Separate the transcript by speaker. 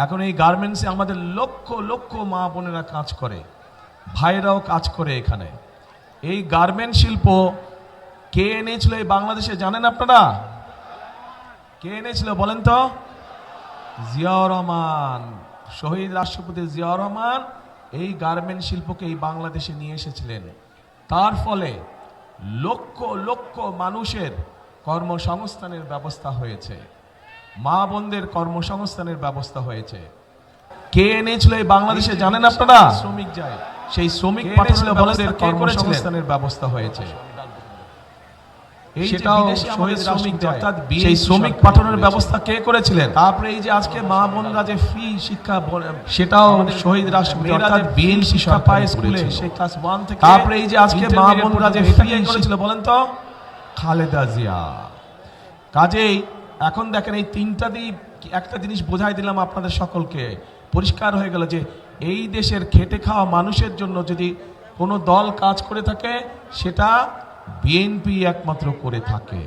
Speaker 1: এখন এই গার্মেন্টসে আমাদের লক্ষ লক্ষ মা বোনেরা কাজ করে, ভাইরাও কাজ করে। এখানে এই গার্মেন্ট শিল্প কে এনেছিল এই বাংলাদেশে জানেন আপনারা? কে এনেছিল বলেন তো? জিয়াউর রহমান, শহীদ রাষ্ট্রপতি জিয়াউর রহমান এই গার্মেন্ট শিল্পকে এই বাংলাদেশে নিয়ে এসেছিলেন। তার ফলে লক্ষ লক্ষ মানুষের কর্মসংস্থানের ব্যবস্থা হয়েছে, মা বোনদের কর্মসংস্থানের ব্যবস্থা হয়েছে। কে এনেছিল এই বাংলাদেশে জানেন আপনারা? শ্রমিক যায়, সেই শ্রমিক পাঠানোর ব্যবস্থা কর্মসংস্থানের ব্যবস্থা হয়েছে। সেটাও শহীদ শ্রমিক, অর্থাৎ সেই শ্রমিক পাঠানোর ব্যবস্থা কে করেছিলেন? তারপরে এই যে আজকে মা বোনরা যে ফ্রি শিক্ষা, সেটাও শহীদ রাষ্ট্রপতি অর্থাৎ বিএনপি শিক্ষা পায় স্কুলে, সেই ক্লাস 1 থেকে। তারপরে এই যে আজকে মা বোনরা যে ফ্রি করেছিল বলেন তো? খালেদা জিয়া। কাজেই এখন দেখেন এই তিনটা দিক, একটা জিনিস বোঝাই দিলাম আপনাদের সকলকে, পরিষ্কার হয়ে গেল যে এই দেশের খেটে খাওয়া মানুষের জন্য যদি কোনো দল কাজ করে থাকে সেটা বিএনপি একমাত্র করে থাকে।